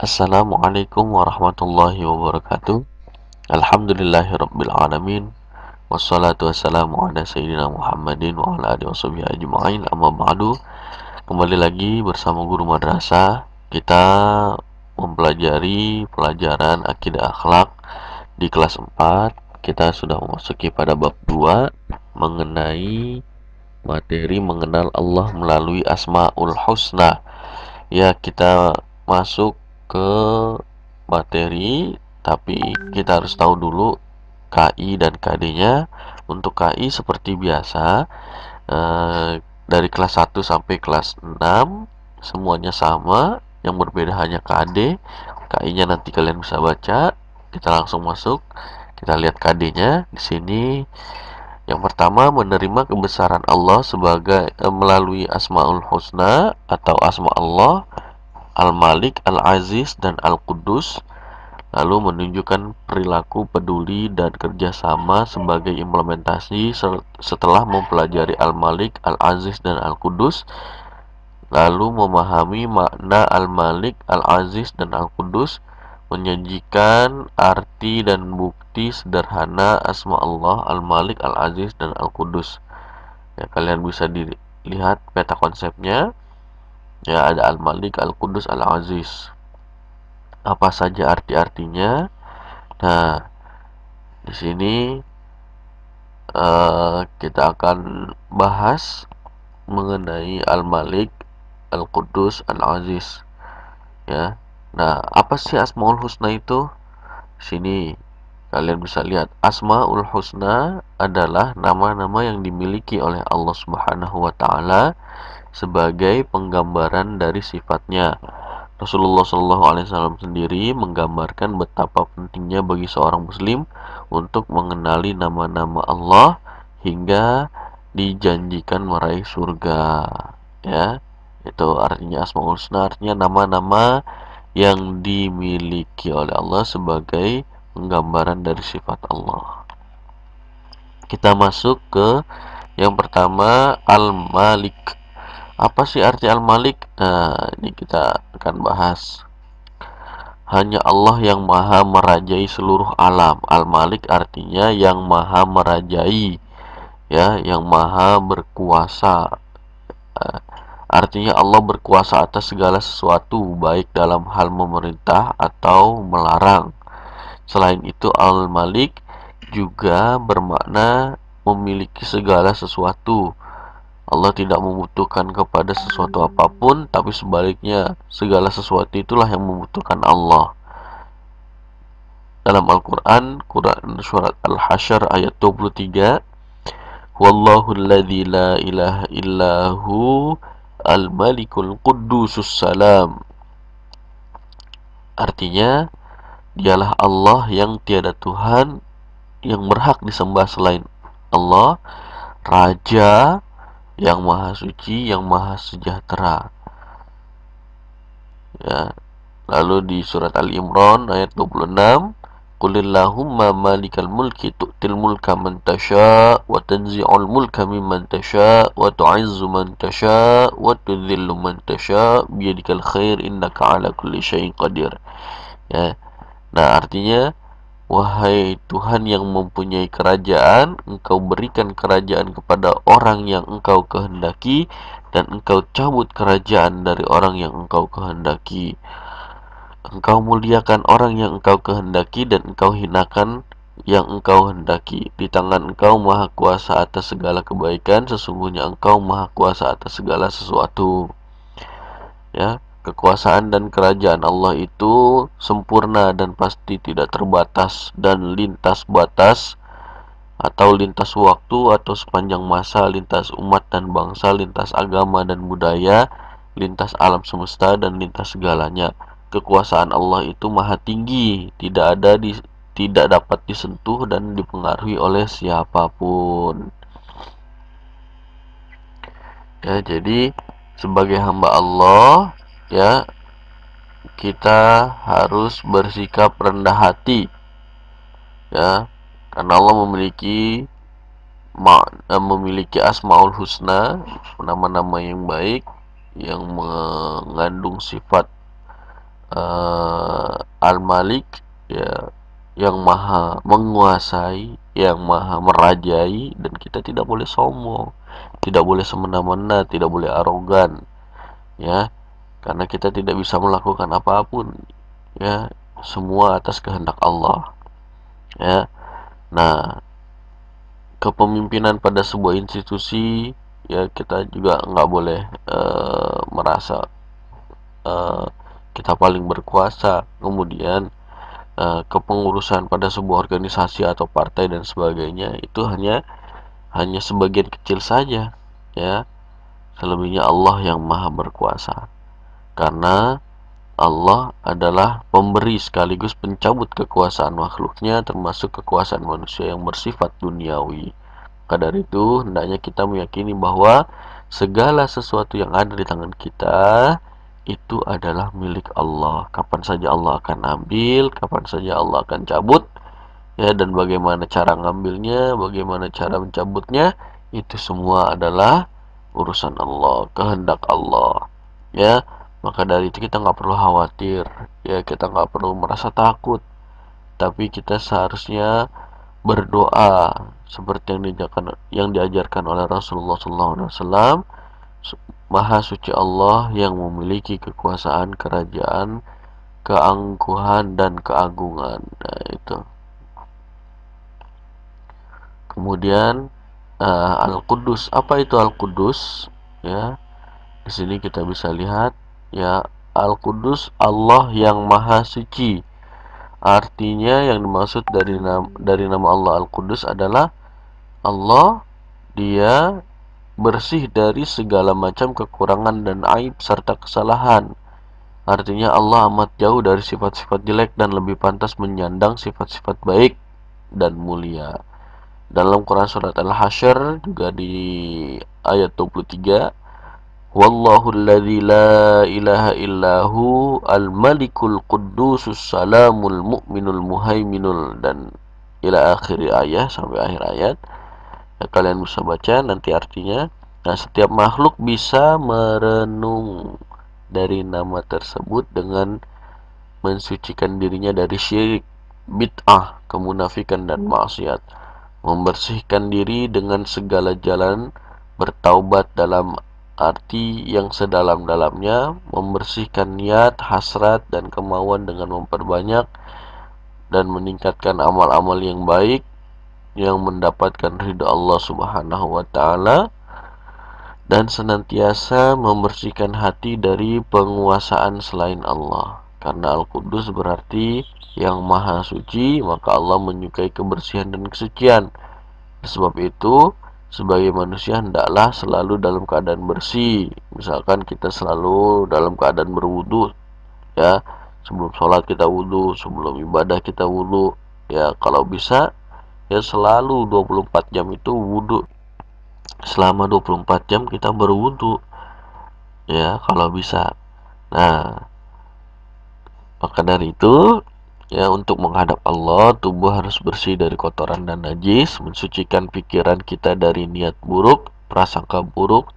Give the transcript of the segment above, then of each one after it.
Assalamualaikum warahmatullahi wabarakatuh. Alhamdulillahirabbil alamin. Wassalatu wassalamu ala sayyidina Muhammadin wa ala alihi washabihi ajma'in. Amma ba'du. Kembali lagi bersama guru madrasah. Kita mempelajari pelajaran akidah akhlak di kelas 4. Kita sudah memasuki pada bab 2 mengenai materi mengenal Allah melalui Asmaul Husna. Ya, kita masuk ke materi, tapi kita harus tahu dulu KI dan KD-nya. Untuk KI seperti biasa, dari kelas 1 sampai kelas 6 semuanya sama, yang berbeda hanya KD. KI-nya nanti kalian bisa baca. Kita langsung masuk, kita lihat KD-nya di sini. Yang pertama, menerima kebesaran Allah sebagai melalui Asmaul Husna atau Asma Allah, Al-Malik, Al-Aziz, dan Al-Quddus, lalu menunjukkan perilaku peduli dan kerjasama sebagai implementasi setelah mempelajari Al-Malik, Al-Aziz, dan Al-Quddus, lalu memahami makna Al-Malik, Al-Aziz, dan Al-Quddus, menyajikan arti dan bukti sederhana Asma Allah, Al-Malik, Al-Aziz, dan Al-Quddus. Ya, kalian bisa dilihat peta konsepnya. Ya, ada Al-Malik, Al-Quddus, Al-Aziz. Apa saja arti-artinya? Nah, di sini kita akan bahas mengenai Al-Malik, Al-Quddus, Al-Aziz. Ya. Nah, apa sih Asmaul Husna itu? Sini kalian bisa lihat, Asmaul Husna adalah nama-nama yang dimiliki oleh Allah Subhanahu wa taala sebagai penggambaran dari sifatnya. Rasulullah SAW sendiri menggambarkan betapa pentingnya bagi seorang muslim untuk mengenali nama-nama Allah hingga dijanjikan meraih surga. Ya, itu artinya Asmaul Husna, artinya nama-nama yang dimiliki oleh Allah sebagai penggambaran dari sifat Allah. Kita masuk ke yang pertama, Al-Malik. Apa sih arti Al-Malik? Nah, ini kita akan bahas. Hanya Allah yang maha merajai seluruh alam. Al-Malik artinya yang maha merajai, ya, yang maha berkuasa. Artinya Allah berkuasa atas segala sesuatu, baik dalam hal memerintah atau melarang. Selain itu, Al-Malik juga bermakna memiliki segala sesuatu. Allah tidak membutuhkan kepada sesuatu apapun, tapi sebaliknya segala sesuatu itulah yang membutuhkan Allah. Dalam Al-Quran, surat Al-Hasyr ayat 23, Wallahu alladzi la ilaha illahu al-malikul quddusus salam. Artinya, dialah Allah yang tiada Tuhan yang berhak disembah selain Allah, Raja yang maha suci, yang maha sejahtera. Ya. Lalu di surat Al-Imran ayat 26, Qulillahumma malikal mulki tu'til mulka man tasha' wa tanzi'ul mulka mimman tasha' wa tu'izzu man tasha' wa tudhillu man tasha' biyadikal khair innaka ala kulli syai'in qadir. Ya. Nah, artinya, wahai Tuhan yang mempunyai kerajaan, Engkau berikan kerajaan kepada orang yang Engkau kehendaki, dan Engkau cabut kerajaan dari orang yang Engkau kehendaki. Engkau muliakan orang yang Engkau kehendaki, dan Engkau hinakan yang Engkau hendaki. Di tangan Engkau maha kuasa atas segala kebaikan, sesungguhnya Engkau maha kuasa atas segala sesuatu. Ya, kekuasaan dan kerajaan Allah itu sempurna dan pasti tidak terbatas dan lintas batas atau lintas waktu atau sepanjang masa, lintas umat dan bangsa, lintas agama dan budaya, lintas alam semesta dan lintas segalanya. Kekuasaan Allah itu maha tinggi, tidak dapat disentuh dan dipengaruhi oleh siapapun. Ya, jadi sebagai hamba Allah, ya, kita harus bersikap rendah hati, ya, karena Allah memiliki Asmaul Husna, nama-nama yang baik yang mengandung sifat Al-Malik, ya, yang maha menguasai, yang maha merajai, dan kita tidak boleh sombong, tidak boleh semena-mena, tidak boleh arogan, ya, karena kita tidak bisa melakukan apapun, ya, semua atas kehendak Allah, ya. Nah, kepemimpinan pada sebuah institusi, ya, kita juga nggak boleh merasa uh, kita paling berkuasa. Kemudian kepengurusan pada sebuah organisasi atau partai dan sebagainya itu hanya sebagian kecil saja, ya. Selebihnya Allah yang maha berkuasa, karena Allah adalah pemberi sekaligus pencabut kekuasaan makhluknya, termasuk kekuasaan manusia yang bersifat duniawi. Maka dari itu hendaknya kita meyakini bahwa segala sesuatu yang ada di tangan kita itu adalah milik Allah. Kapan saja Allah akan ambil, kapan saja Allah akan cabut, ya, dan bagaimana cara ngambilnya, bagaimana cara mencabutnya, itu semua adalah urusan Allah, kehendak Allah, ya. Maka dari itu kita nggak perlu khawatir, ya, kita nggak perlu merasa takut, tapi kita seharusnya berdoa seperti yang diajarkan oleh Rasulullah SAW. Maha suci Allah yang memiliki kekuasaan, kerajaan, keangkuhan, dan keagungan. Nah, itu. Kemudian Al-Quddus. Apa itu Al-Quddus? Ya, di sini kita bisa lihat, ya, Al-Quddus, Allah yang maha suci. Artinya yang dimaksud dari nama Allah Al-Quddus adalah Allah, dia bersih dari segala macam kekurangan dan aib serta kesalahan. Artinya Allah amat jauh dari sifat-sifat jelek dan lebih pantas menyandang sifat-sifat baik dan mulia. Dalam Quran surat Al-Hasyr juga di ayat 23, Wallahu alladzi la ilaha illahu al-malikul quddusus salamul mu'minul muhaiminul, dan ila akhir ayat, sampai akhir ayat. Ya, kalian bisa baca nanti artinya. Nah, setiap makhluk bisa merenung dari nama tersebut dengan mensucikan dirinya dari syirik, bid'ah, kemunafikan, dan maksiat, membersihkan diri dengan segala jalan, bertaubat dalam arti yang sedalam-dalamnya, membersihkan niat, hasrat, dan kemauan dengan memperbanyak dan meningkatkan amal-amal yang baik yang mendapatkan ridha Allah Subhanahu wa taala, dan senantiasa membersihkan hati dari penguasaan selain Allah. Karena Al-Quddus berarti yang maha suci, maka Allah menyukai kebersihan dan kesucian. Sebab itu, sebagai manusia hendaklah selalu dalam keadaan bersih. Misalkan kita selalu dalam keadaan berwudu, ya. Sebelum sholat kita wudu, sebelum ibadah kita wudu, ya. Kalau bisa, ya, selalu 24 jam itu wudu. Selama 24 jam kita berwudu, ya, kalau bisa. Nah, maka dari itu, ya, untuk menghadap Allah, tubuh harus bersih dari kotoran dan najis, mensucikan pikiran kita dari niat buruk, prasangka buruk,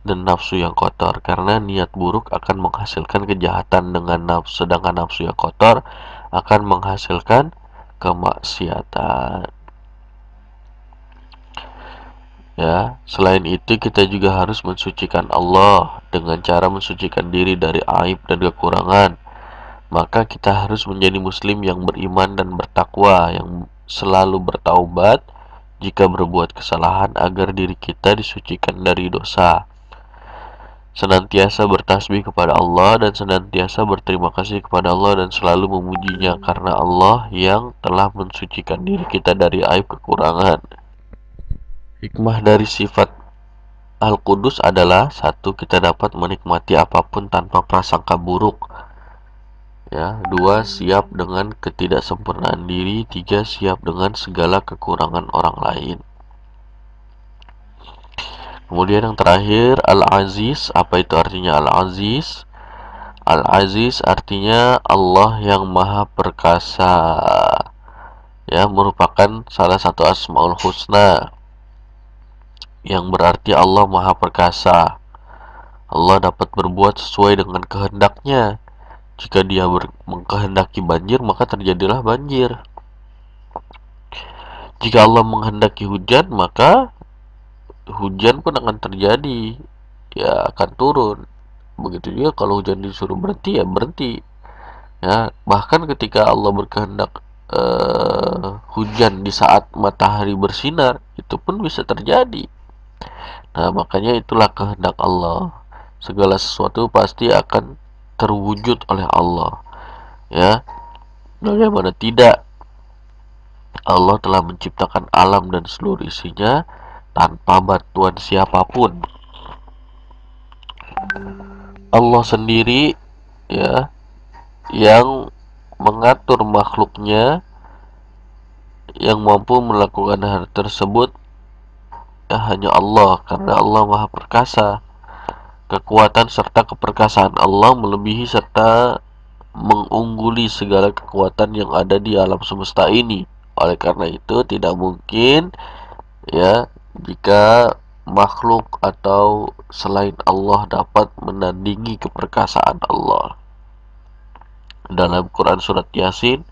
dan nafsu yang kotor. Karena niat buruk akan menghasilkan kejahatan, dengan nafsu, sedangkan nafsu yang kotor akan menghasilkan kemaksiatan. Ya, selain itu kita juga harus mensucikan Allah dengan cara mensucikan diri dari aib dan kekurangan. Maka kita harus menjadi muslim yang beriman dan bertakwa, yang selalu bertaubat jika berbuat kesalahan agar diri kita disucikan dari dosa. Senantiasa bertasbih kepada Allah dan senantiasa berterima kasih kepada Allah dan selalu memujinya, karena Allah yang telah mensucikan diri kita dari aib kekurangan. Hikmah dari sifat Al-Qudus adalah: satu, kita dapat menikmati apapun tanpa prasangka buruk, ya. Dua, siap dengan ketidaksempurnaan diri. Tiga, siap dengan segala kekurangan orang lain. Kemudian yang terakhir, Al-Aziz. Apa itu artinya Al-Aziz? Al-Aziz artinya Allah yang maha perkasa, ya, merupakan salah satu Asmaul Husna, yang berarti Allah maha perkasa. Allah dapat berbuat sesuai dengan kehendaknya. Jika dia mengkehendaki banjir, maka terjadilah banjir. Jika Allah menghendaki hujan, maka hujan pun akan terjadi, ya akan turun. Begitu juga kalau hujan disuruh berhenti, ya berhenti. Ya, bahkan ketika Allah berkehendak hujan di saat matahari bersinar, itu pun bisa terjadi. Nah, makanya itulah kehendak Allah. Segala sesuatu pasti akan terwujud oleh Allah. Ya, bagaimana tidak, Allah telah menciptakan alam dan seluruh isinya tanpa bantuan siapapun. Allah sendiri, ya, yang mengatur makhluknya, yang mampu melakukan hal tersebut, ya, hanya Allah, karena Allah Maha Perkasa. Kekuatan serta keperkasaan Allah melebihi serta mengungguli segala kekuatan yang ada di alam semesta ini. Oleh karena itu tidak mungkin, ya, jika makhluk atau selain Allah dapat menandingi keperkasaan Allah. Dalam Quran surat Yasin,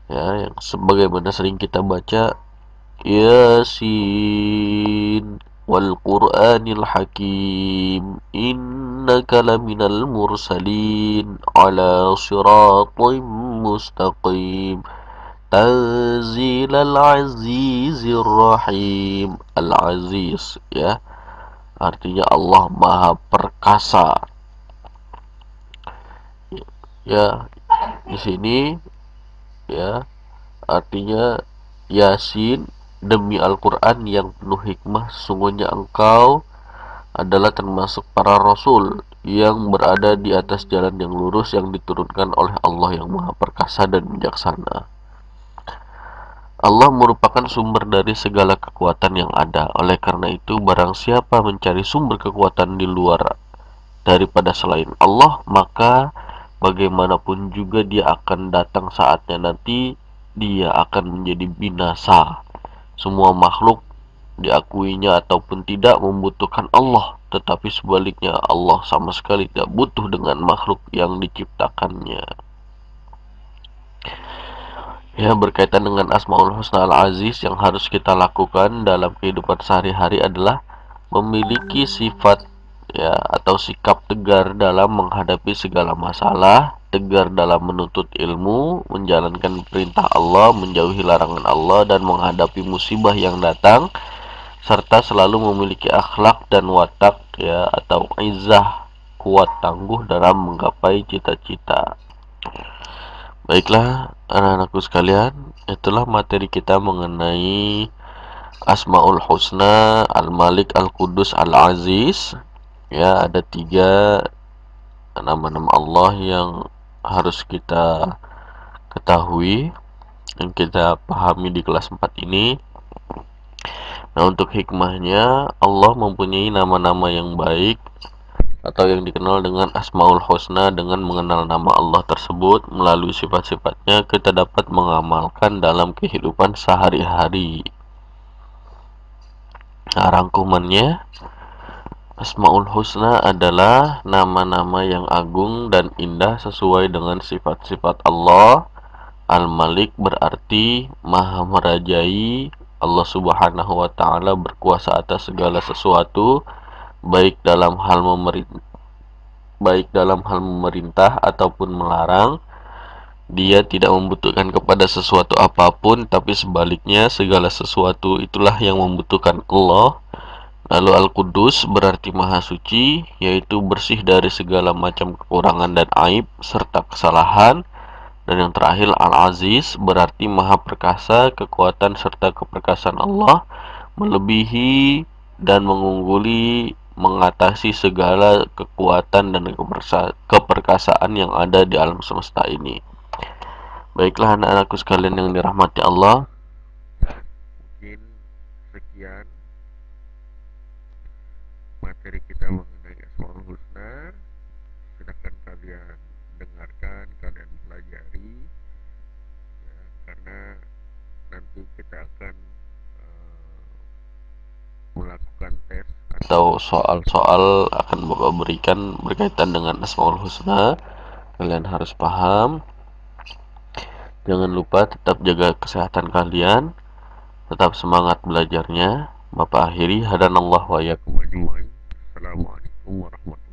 ya, yang sebagaimana sering kita baca, Yasin wal Qur'anil Hakim innaka laminal mursalin ala siratim mustaqim tanzilal azizir rahim. Al-Aziz, ya, artinya Allah Maha Perkasa. Ya, di sini, ya, artinya Yasin, demi Al-Quran yang penuh hikmah, sesungguhnya engkau adalah termasuk para rasul yang berada di atas jalan yang lurus yang diturunkan oleh Allah yang Maha Perkasa dan bijaksana. Allah merupakan sumber dari segala kekuatan yang ada. Oleh karena itu, barang siapa mencari sumber kekuatan di luar daripada selain Allah, maka bagaimanapun juga dia akan datang saatnya nanti dia akan menjadi binasa. Semua makhluk, diakuinya ataupun tidak, membutuhkan Allah, tetapi sebaliknya Allah sama sekali tidak butuh dengan makhluk yang diciptakannya. Ya, berkaitan dengan Asmaul Husna Al-Aziz, yang harus kita lakukan dalam kehidupan sehari-hari adalah memiliki sifat, ya, atau sikap tegar dalam menghadapi segala masalah, tegar dalam menuntut ilmu, menjalankan perintah Allah, menjauhi larangan Allah, dan menghadapi musibah yang datang, serta selalu memiliki akhlak dan watak, ya, atau izah, kuat tangguh dalam menggapai cita-cita. Baiklah anak-anakku sekalian, itulah materi kita mengenai Asmaul Husna, Al-Malik, Al-Qudus, Al-Aziz. Ya, ada 3 nama-nama Allah yang harus kita ketahui, yang kita pahami di kelas 4 ini. Nah, untuk hikmahnya, Allah mempunyai nama-nama yang baik atau yang dikenal dengan Asmaul Husna. Dengan mengenal nama Allah tersebut, melalui sifat-sifatnya, kita dapat mengamalkan dalam kehidupan sehari-hari. Nah, rangkumannya, Asmaul Husna adalah nama-nama yang agung dan indah sesuai dengan sifat-sifat Allah. Al-Malik berarti maha merajai. Allah Subhanahu wa ta'ala berkuasa atas segala sesuatu, baik dalam hal memerintah ataupun melarang. Dia tidak membutuhkan kepada sesuatu apapun, tapi sebaliknya segala sesuatu itulah yang membutuhkan Allah. Lalu Al-Qudus berarti maha suci, yaitu bersih dari segala macam kekurangan dan aib serta kesalahan. Dan yang terakhir Al-Aziz berarti maha perkasa, kekuatan serta keperkasaan Allah melebihi dan mengungguli, mengatasi segala kekuatan dan keperkasaan yang ada di alam semesta ini. Baiklah anak-anakku sekalian yang dirahmati Allah, mungkin sekian materi kita mengenai Asmaul Husna. Silahkan kalian dengarkan, kalian pelajari, ya, karena nanti kita akan melakukan tes atau soal-soal akan Bapak berikan berkaitan dengan Asmaul Husna. Kalian harus paham. Jangan lupa tetap jaga kesehatan kalian, tetap semangat belajarnya. Bapak akhiri, hadanallahu wa iyyakum ajmain. Assalamualaikum warahmatullahi wabarakatuh.